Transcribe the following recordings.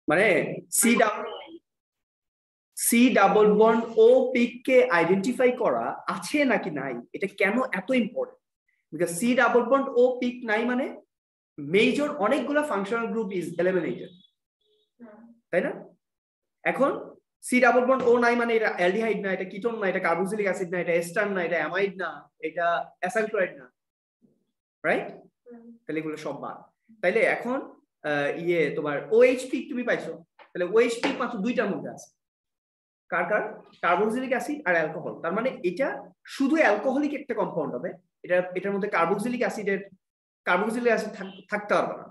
মানে C double bond O peak কে identify করা আছে নাকি নাই, এটা কেন এত important? Because C double bond O peak নাই মানে মেজর অনেকগুলো ফাংশনাল গ্রুপ ইজ এলিমিনেটেড, তাই না? এখন সি ডাবল বন্ড ও নাই মানে এটা অ্যালডিহাইড না, এটা কিটোন না, এটা কার্বক্সিলিক অ্যাসিড না, এটা এস্টার না, এটা অ্যামাইড না, এটা অ্যাসাইল ক্লোরাইড না, রাইট? তাহলে এগুলো সব বাদ। তাইলে এখন তোমার OH পিক তুমি পাইছো, তাহলে OH পিক মাত্র দুইটার মধ্যে আছে, কার কার? কার্বক্সিলিক অ্যাসিড আর অ্যালকোহল। তার মানে এটা শুধু অ্যালকোহলিক একটা কম্পাউন্ড হবে, এটার মধ্যে কার্বক্সিলিক অ্যাসিড থাকতে পারবে না।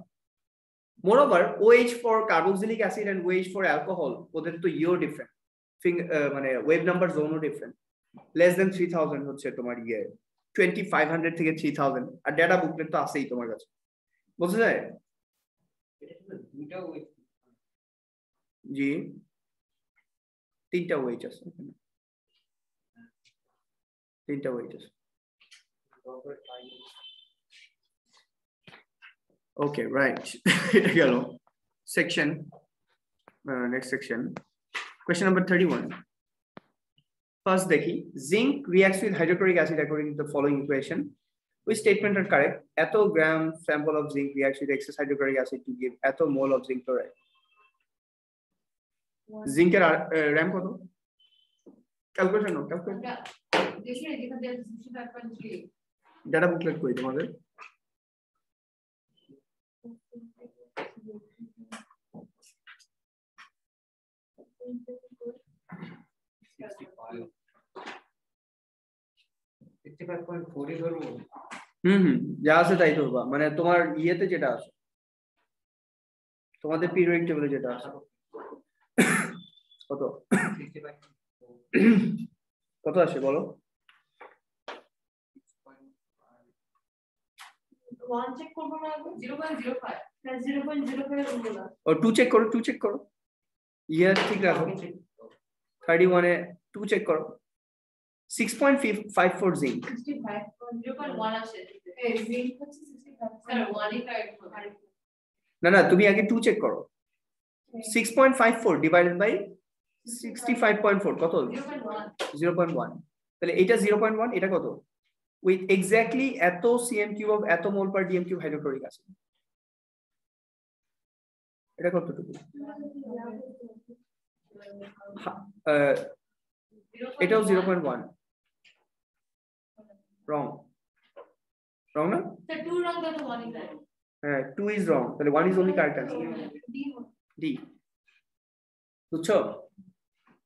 Moreover OH for carboxylic acid and OH for alcohol, ওদের তো ইও ডিফারেন্ট, মানে ওয়েভ নাম্বার জোনও ডিফারেন্ট। লেস দেন 3000 হচ্ছে তোমার 2500 থেকে 3000, আর ডেটা বুকলেট তো আছেই তোমার কাছে, বুঝা যায়? জি, তিনটা ওয়েট আছে, তিনটা ওয়েট আছে। ওকে, রাইট। এটা গেল section. Next section, question number 31। First দেখি, zinc reacts with hydrochloric acid according to the following equation. Which statement are correct? এত গ্রাম sample of zinc reacts with excess hydrochloric acid to give এত mole of zinc chloride. জিঙ্কের RAM কত? Calculation নাও, calculate. Data booklet কই তোমাদের? যা আছে তাই ধরবা, মানে তোমার ইয়েতে যেটা আছে, তোমাদের পিরিয়ডিক টেবিলে যেটা আছে। কত কত আসে বলো? 1 চেক করব না, 0.05 প্লাস 0.05 বলবো। ও 2 চেক করো, 2 চেক করো, ইয়ার ঠিক রাখো। 31 এ 2 চেক করো। 6.54 জিঙ্ক, 65 0.1 আসে। এই জিঙ্ক হচ্ছে 65, স্যার 1 ই কারেক্ট হবে। না তুমি আগে 2 চেক করো। 6.54 ডিভাইডেড বাই 65.4 কত? 0.1। তাহলে এটা 0.1, এটা কত? উইথ এক্স্যাক্টলি এত সিএম কিউব অফ এত মোল পার ডিএম কিউব হাইড্রোক্লোরিক অ্যাসিড। এটা কতটুকু? এটাও 0.1। রং, রং না? স্যার 2 রং তো 1 ই কারেক্ট। হ্যাঁ, 2 ইজ রং, তাহলে 1 is only correct answer. D, বুঝছো?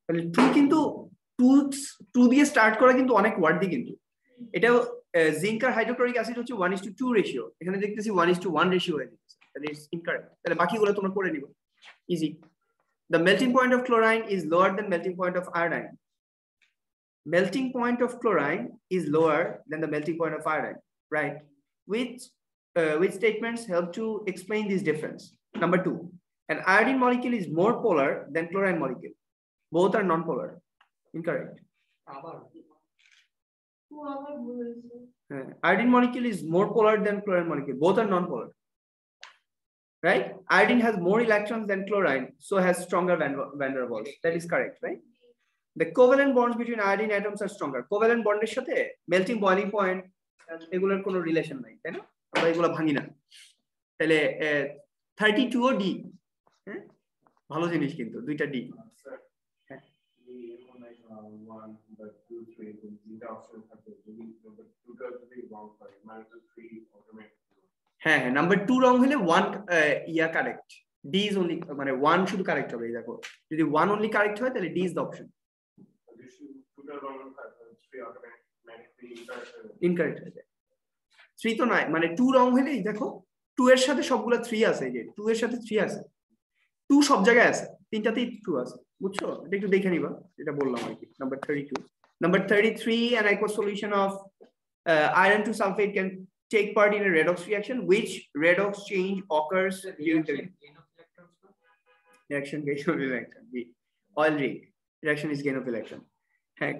তাহলে 2 কিন্তু 2 দিয়ে স্টার্ট করা কিন্তু অনেক ওয়ার্ড দিয়ে, কিন্তু এটা জিঙ্ক আর হাইড্রোক্লোরিক অ্যাসিড হচ্ছে 1:2 রেশিও, এখানে দেখতেছি 1:1 রেশিও হয়ে যাচ্ছে, তাহলে ইটস ইনকারেক্ট। তাহলে বাকিগুলো তোমরা করে নিবে, easy. The melting point of chlorine is lower than melting point of iodine. Melting point of chlorine is lower than the melting point of iodine, right? Which statements help to explain this difference? Number 2, an iodine molecule is more polar than chlorine molecule. Both are non-polar. Incorrect. Iodine molecule is more polar than chlorine molecule. Both are non-polar. Right? Iodine has more electrons than chlorine, so has stronger van der Waals. That is correct, right? The covalent bonds between iodine atoms are stronger. Covalent bond এর সাথে melting boiling point এগুলোর কোনো relation নাই, তাই না? আমরা এগুলো ভাঙি না। তাহলে 32 ও ডি, হ্যাঁ ভালো জিনিস, কিন্তু দুইটা ডি। হ্যাঁ, নাম্বার 2 রং হলে 1 ইয়া কারেক্ট, ডি ইজ অনলি, মানে 1 শুধু কারেক্ট হবে। দেখো যদি 1 অনলি কারেক্ট হয় তাহলে D is the option. Incorrect হয়ে যায়। 3 তো নাই, মানে 2 রং হলে দেখো 2 এর সাথে সবগুলা 3 আছে, এই যে 2 এর সাথে 3 আছে, 2 সব জায়গায় আছে, তিনটাতেই 2 আছে, বুঝছো? এটা একটু দেখে নিবা, এটা বললাম আর কি। Number 32, number 33, an aqueous solution of iron to sulfate can take part in a redox reaction. Which redox change occurs during the reaction? Gain of electron. B. Oil ring reaction is gain of electron.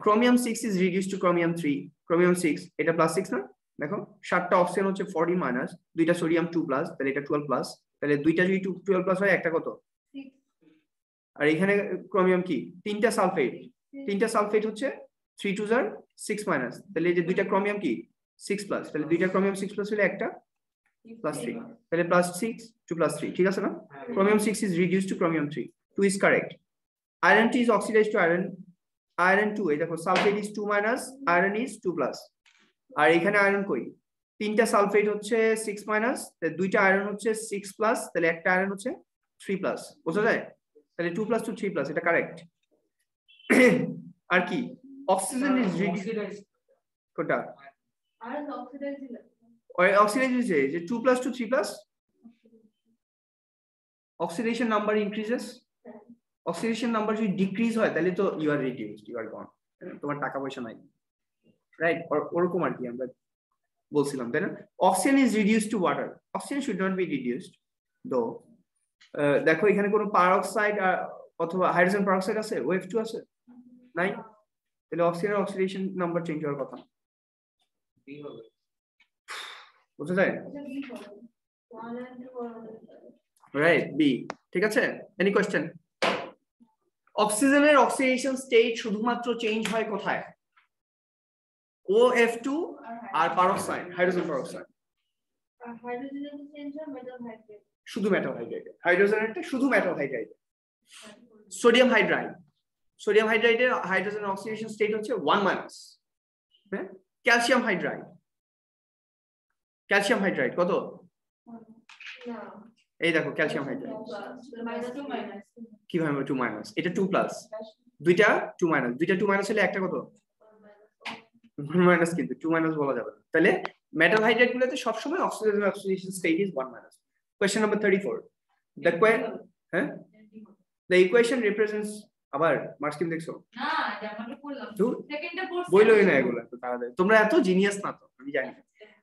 Chromium 6 is reduced to chromium 3. Chromium 6 এটা plus 6 না? দেখো 7টা oxygen হচ্ছে 40 minus, দুইটা sodium 2 plus, তাহলে এটা 12 plus, তাহলে দুইটা যদি 12 প্লাস হয় একটা কত? আর এখানে ক্রোমিয়াম কি তিনটা সালফেট হচ্ছে 3 2 are 6 মাইনাস, তাহলে এই যে দুইটা ক্রোমিয়াম কি 6 প্লাস, তাহলে দুইটা ক্রোমিয়াম 6 প্লাস হলে একটা প্লাস 3, তাহলে প্লাস 6 2 plus 3 ঠিক আছে না? Chromium 6 is reduced to chromium 3. 2 is correct. Iron 2 is oxidized to iron 2, এই দেখো sulphate is 2 minus, iron is 2 plus. আর এখানে আয়রন কই তিনটা সালফেট হচ্ছে 6 মাইনাস, তাহলে দুইটা আয়রন হচ্ছে 6 প্লাস, তাহলে একটা আয়রন হচ্ছে 3 প্লাস, বোঝা যায়? তাহলে 2 plus 2 3 plus, এটা কারেক্ট। আর কি অক্সিজেন ইজ রিডিউসড, কোনটা আয়রন অক্সিডাইজ oxidation is যে 2 plus 2 3 plus, oxidation number increases, oxidation number যদি decrease হয় তাহলে তো you are reduced, you are gone, তোমার টাকা পয়সা নাই, রাইট? ওরকম আর কি আমরা বলছিলাম, তাই না? oxygen is reduced to water, oxygen should not be reduced though. দেখো এখানে কোনো পারঅক্সাইড অথবা হাইড্রোজেন পারঅক্সাইড আছে, OH2 আছে নাই, তাহলে অক্সিজেনের অক্সিডেশন নাম্বার চেঞ্জ হওয়ার কথা বি হবে, বুঝা যায়? রাইট, বি ঠিক আছে। Any question? অক্সিজেনের অক্সিডেশন স্টেট শুধুমাত্র চেঞ্জ হয় কোথায়? OF2 আর পারঅক্সাইড, হাইড্রোজেন পারঅক্সাইড। হাইড্রোজেনের চেঞ্জ হয় মেটাল হাইড্রাইড, শুধু মেটাল হাইড্রাইড, হাইড্রোজেনেরটা শুধু মেটাল হাইড্রাইড। সোডিয়াম হাইড্রাইডের হাইড্রোজেন অক্সিডেশন স্টেট হচ্ছে 1 মাইনাস। হ্যাঁ, ক্যালসিয়াম হাইড্রাইড কত? না এই দেখো ক্যালসিয়াম হাইড্রাইড -2 মাইনাস, কিভাবে 2 মাইনাস? এটা 2 প্লাস, দুইটা 2 মাইনাস, দুইটা 2 মাইনাস হলে একটা কত 1 মাইনাস, কিন্তু 2 মাইনাস বলা যাবে না। তাহলে মেটাল হাইড্রাইড গুলোতে সব সময় oxidation state is 1 minus. Question number 34, the equation represents, আবার মার্কস স্কিম দেখছো না যেমনটা বললাম সেকেন্ডটা পড়ছি, বইলই না এগুলা তো তাড়াতাড়ি, তোমরা এত জিনিয়াস না তো, আমি জানি।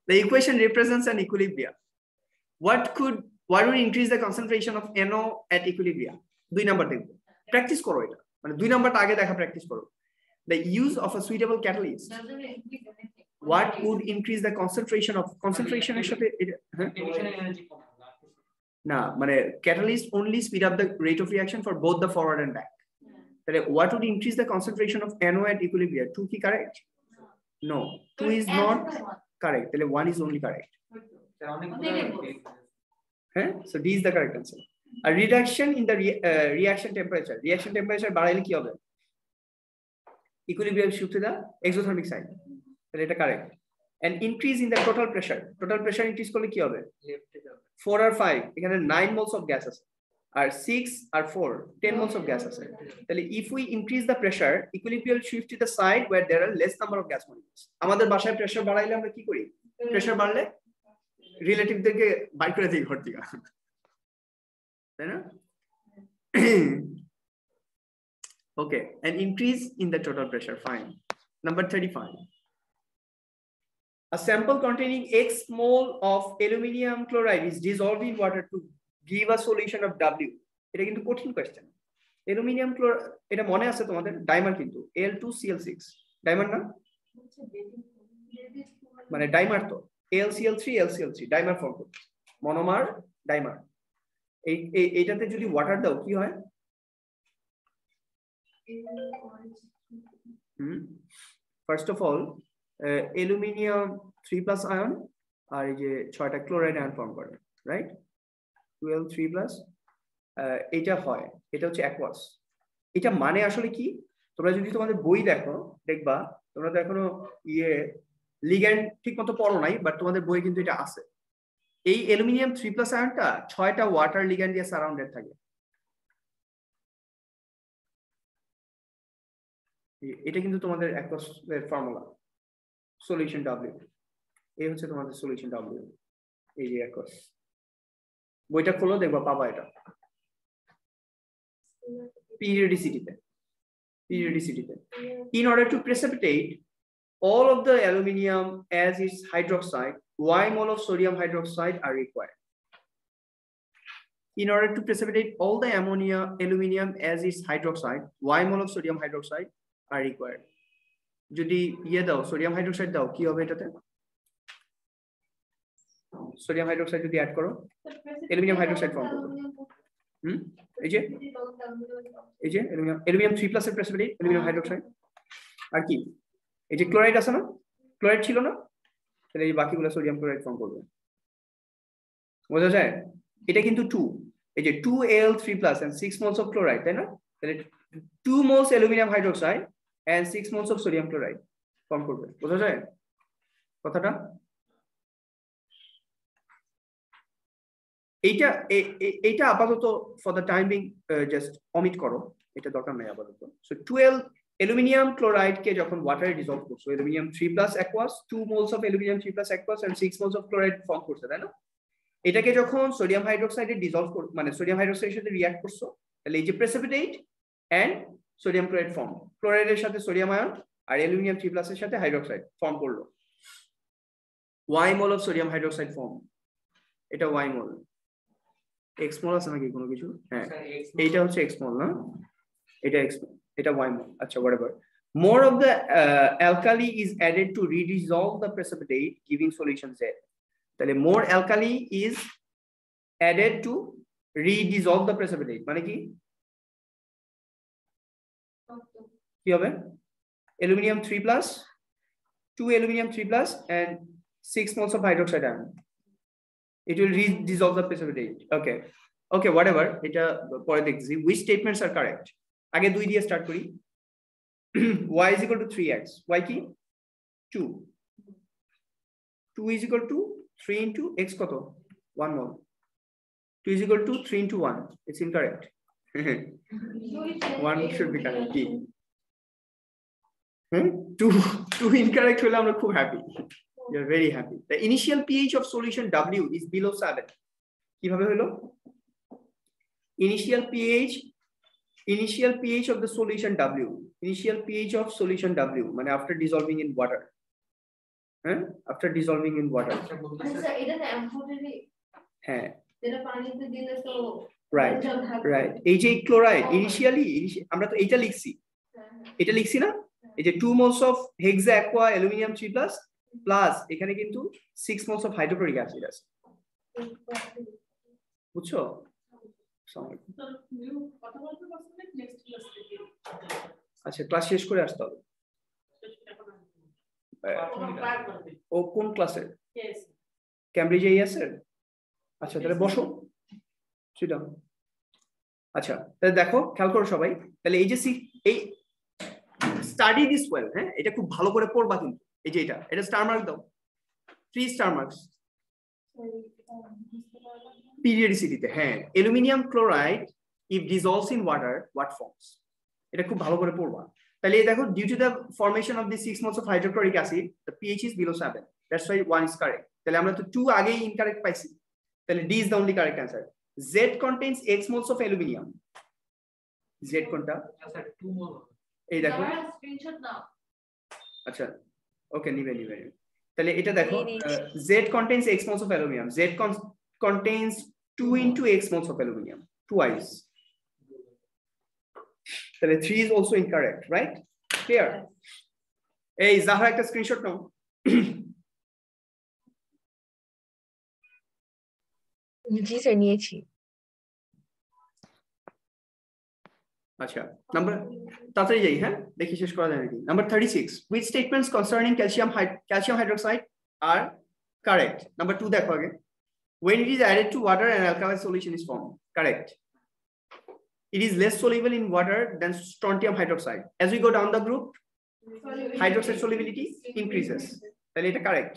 The equation represents an equilibrium. What would increase the concentration of NO at equilibrium? 2 number দেখো, প্র্যাকটিস করো এটা, মানে 2 নাম্বারটা আগে দেখা প্র্যাকটিস করো। The use of a suitable catalyst. What would increase the concentration এর সাথে না, মানে catalyst only speed up the rate of reaction for both the forward and back. তাহলে what would increase the concentration of NO at equilibrium? 2 কি correct? No, 2 is not correct. তাহলে 1 is only correct. So D is the correct answer. A reduction in the reaction temperature বাড়াইলে কি হবে? Equilibrium shift to the exothermic side, তাহলে এটা correct. An increase in the total pressure increase করলে কি হবে? 4 আর 5 এখানে 9 moles of gas আছে, আর 6 আর 4 10 moles of gas আছে, তাহলে if we increase the pressure, equilibrium shift to the side where there are less number of gas molecules. আমাদের বাসায় pressure বাড়াইলে আমরা কি করি? প্রেসার বাড়লে রিলেটিভদেরকে বাইর করে দিই ঘর থেকে, তাই না? Okay, an increase in the total pressure, fine. Number 35. A sample containing X mole of aluminum chloride is dissolved in water to give a solution of W. এটা কিন্তু কঠিন কোশ্চেন। অ্যালুমিনিয়াম ক্লোরাইড, এটা মনে আছে তোমাদের? ডাইমার কিন্তু Al2Cl6, dimer না? মানে ডাইমার তো AlCl3 LCl3 ডাইমার ফর্ম করছে, মনোমার ডাইমার। এইটাতে যদি ওয়াটার দাও কি হয়? First of all aluminium 3 plus ion আর এই যে 6টা ক্লোরাইড আয়ন ফর্ম করে, রাইট? 12 3 প্লাস, এটা হয়, এটা হচ্ছে অ্যাকোয়াস। এটা মানে আসলে কি? তোমরা যদি তোমাদের বই দেখো দেখবা, তোমরা তো এখনো লিগ্যান্ড ঠিক মতো পড়ো নাই, বাট তোমাদের বই কিন্তু এটা আছে। এই অ্যালুমিনিয়াম 3 প্লাস আয়নটা 6টা ওয়াটার লিগ্যান্ড দিয়ে সারাউন্ডেড থাকে। এটা কিন্তু তোমাদের অ্যাকোয়াসের ফর্মুলা, সলিউশন W। এই হচ্ছে তোমাদের সলিউশন W, এই যে অ্যাকোয়াস। বইটা খোলো দেখবা পাবা এটা periodicityতে। In order to precipitate all of the aluminium as its hydroxide, Y mole of sodium hydroxide are required. In order to precipitate all the aluminum as its hydroxide, Y mole of sodium hydroxide are required. যদি দাও sodium hydroxide দাও কি হবে এটাতে? Sodium hydroxide যদি add করো aluminium hydroxide form করবে। এই যে অ্যালুমিনিয়াম 3+ এর প্রেসিপিটেট অ্যালুমিনিয়াম হাইড্রোক্সাইড। আর কি এই যে ক্লোরাইড আছে না, ক্লোরাইড ছিল না, তাহলে এই বাকিগুলো সোডিয়াম ক্লোরাইড ফর্ম করবে। বোঝা যায়? এটা কিন্তু 2, এই যে 2Al3+ and 6 moles of chloride, তাই না? তাহলে 2 moles aluminium hydroxide and 6 moles of sodium chloride form করবে। বোঝা যায় কথাটা? এইটা আপাতত for the time being just omit করো, এটা দরকার নাই আপাতত। সো 12 অ্যালুমিনিয়াম ক্লোরাইড কে যখন ওয়াটারে ডিসলভ করছো, aluminium 3+ aqueous, 2 moles of aluminium 3+ aqueous and 6 moles of chloride form করছে, তাই না? এটাকে যখন সোডিয়াম হাইড্রোক্সাইডে ডিসলভ মানে সোডিয়াম হাইড্রোক্সাইডের সাথে রিঅ্যাক্ট করছো, তাহলে এই যে precipitate and sodium chloride form, ক্লোরাইডের সাথে সোডিয়াম আয়ন আর অ্যালুমিনিয়াম 3+ এর সাথে হাইড্রোক্সাইড ফর্ম করলো। Y mole of sodium hydroxide form, এটা Y mole। X mole আছে নাকি কোনো কিছু? হ্যাঁ, এইটা হচ্ছে X mole না, এটা X mole, এটা Y mole। আচ্ছা, whatever. More of the alkali is added to redissolve the precipitate, giving solution Z. তাহলে more alkali is added to redissolve the precipitate, মানে কি কি হবে? Aluminium 3+, 2 aluminium 3+ and 6 moles of hydroxide ion. It will redissolve the precipitate. Okay, whatever. এটা পরে দেখছি। Which statements are correct? আগে 2 দিয়ে স্টার্ট করি। Y is equal to 3x. Y কি? 2. 2 is equal to 3 into x কত? 1 mole. 2 is equal to 3 into 1. It's incorrect. 1 should be correct. 2 incorrect হলে আমরা খুব happy. You're very happy. The initial pH of solution W is below 7. কিভাবে হলো? Initial pH of the solution W. Initial pH of solution W, মানে after dissolving in water. After dissolving in water. এটা না অ্যাম্ফোটারি। হ্যাঁ, যেটা পানিতে দিলে তো রাইট। এই যে ক্লোরাইড ইনিশিয়ালি আমরা তো এইটা লিখছি, এটা লিখছি না, এই যে 2 moles of hexa aqua aluminium 3+ plus এখানে কিন্তু 6 moles of hydrochloric acid আছে। বুঝছো? আচ্ছা, ক্লাস শেষ করে আসতে হবে। ও কোন ক্লাসে? ক্যামব্রিজে আছে। আচ্ছা, তাহলে বসো, সেটা। আচ্ছা, তাহলে দেখো, খেয়াল করো সবাই। তাহলে এই যে এই স্টাডি দিস ওয়েল, হ্যাঁ, এটা খুব ভালো করে পড়বা কিন্তু। এই যে এটা স্টার মার্ক দাও, 3 স্টার মার্কস। পিরিয়ডিসিটিতে, হ্যাঁ, aluminium chloride if dissolves in water what forms, এটা খুব ভালো করে পড়বা। তাহলে এই দেখো, due to the formation of the 6 moles of hydrochloric acid, the pH is below 7. That's why 1 is correct. তাহলে আমরা তো 2 আগেই ইনকারেক্ট পাইছি, তাহলে D is the only correct answer. Z contains X moles of aluminium. Z কোনটা? আচ্ছা, 2 mol। এই দেখো, স্ক্রিনশট নাও। আচ্ছা, ওকে, নিবে। তাহলে এটা দেখো, Z contains X moles of aluminum. Z contains 2 into X moles of aluminum, twice. তাহলে 3 is also incorrect, right? Clear? এই জাহরা একটা স্ক্রিনশট নাও। জি স্যার, নিয়েছি। আচ্ছা, নাম্বার তাড়াতাড়ি যাই, হ্যাঁ, দেখি শেষ করা যায় নাকি। Number 36, which statements concerning calcium hydroxide are correct? Number 2 দেখো আগে। When it is added to water, an alkali solution is formed. Correct. It is less soluble in water than strontium hydroxide. As we go down the group, hydroxide solubility increases. তাহলে এটা correct.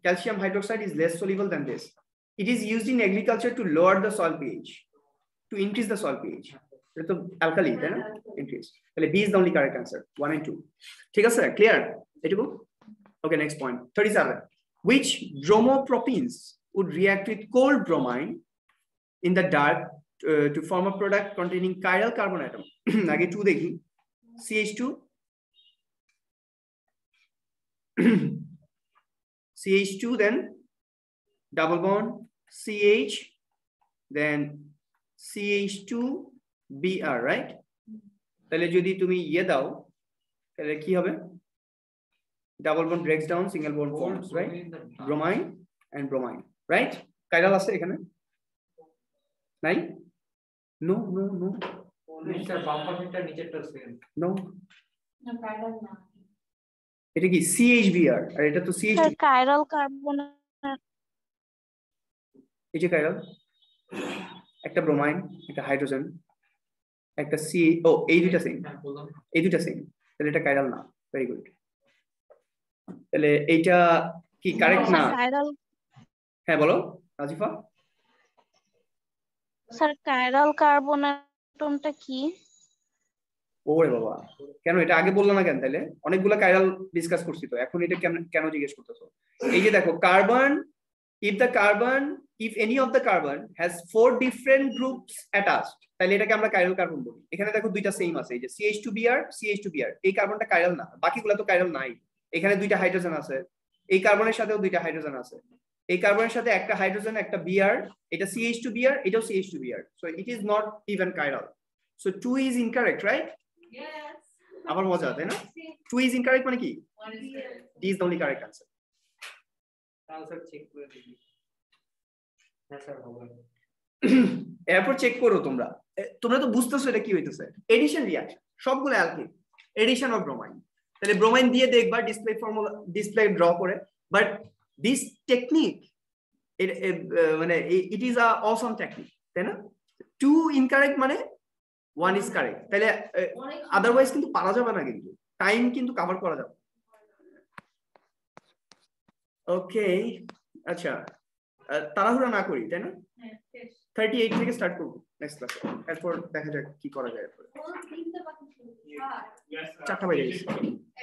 Calcium hydroxide is less soluble than this. It is used in agriculture to lower the soil pH, to increase the soil pH. এটা তো alkali, তাই না? Increase. তাহলে B is the only correct answer. 1 and 2. ঠিক আছে, clear? এটুকু? Okay, next point. 37. Which bromopropenes would react with cold bromine in the dark to form a product containing chiral carbon atom? আগে 2 দেখি। CH2 CH2, then double bond CH, then CH2 Br, right? তাহলে যদি তুমি ইয়ে দাও, তাহলে কি হবে? Double bond breaks down, single bond forms, right? Bromine and bromine, right? Chiral আছে এখানে নাই? নো নো নো নিচের বাম পাশেরটা নিচেরটা সেম নো না কার্বন না এটা কি CHBr আর এটা তো CH2 স্যার কাইরাল কার্বন এই যে কাইরাল একটা ব্রোমাইন একটা হাইড্রোজেন একটা সি ও এই দুইটা সেম হ্যাঁ বললাম এই দুইটা সেম তাহলে এটা কাইরাল না ভেরি গুড তাহলে এইটা কি কারেক্ট না কাইরাল হ্যাঁ বলো রাজিফা স্যার কাইরাল কার্বন অ্যাটমটা কি ওরে বাবা কেন এটা আগে বললো না কেন তাহলে অনেকগুলো কাইরাল ডিসকাস করছি তো এখন এটা কেন কেন জিজ্ঞেস করতেছো এই যে দেখো carbon if any of the carbon has 4 different groups attached তাহলে এটাকে আমরা কাইরাল কার্বন বলি এখানে দেখো দুইটা সেম আছে এই যে CH2Br এই কার্বনটা কাইরাল না বাকিগুলো তো কাইরাল নাই এখানে দুইটা হাইড্রোজেন আছে এই কার্বনের সাথেও দুইটা হাইড্রোজেন আছে এই কার্বনের সাথে একটা হাইড্রোজেন একটা Br এটা CH2Br এটাও CH2Br so it is not even chiral so 2 is incorrect right yes আবার মজা তাই না 2 is incorrect মানে কি one is D is the only correct answer তাহলে স্যার চেক করে দেখি হ্যাঁ স্যার হবে এরপর চেক করো তোমরা তোমরা তো বুঝতেছো এটা কি হইতেছে এডিশন রিঅ্যাকশন সবগুলো অ্যালকিন এডিশন অফ ব্রোমাইন তাহলে ব্রোমাইন দিয়ে দেখবা ডিসপ্লে ফর্মুলা ডিসপ্লে ড্র করে বাট দিস টেকনিক মানে it is a Assam technique তাই না 2 ইনকারেক্ট মানে 1 ইজ কারেক্ট তাহলে আদারওয়াইজ কিন্তু পারা যাবে না কিন্তু টাইম কিন্তু কভার করা যাবে ওকে আচ্ছা তাড়াহুড়া না করি তাই না 38 থেকে স্টার্ট করব নেক্সট ক্লাসে এরপর দেখা যাক কি করা যায় এরপর 4টা বাজে গেছে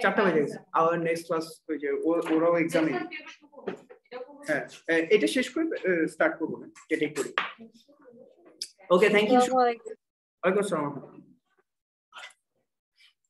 4টা বাজে গেছে আওয়ার নেক্সট ক্লাস ওই যে ওরাও এক্সামে হ্যাঁ এটা শেষ করে স্টার্ট করব না যেটাই করি ওকে থ্যাংক ইউ ওয়ালাইকুম আসসালাম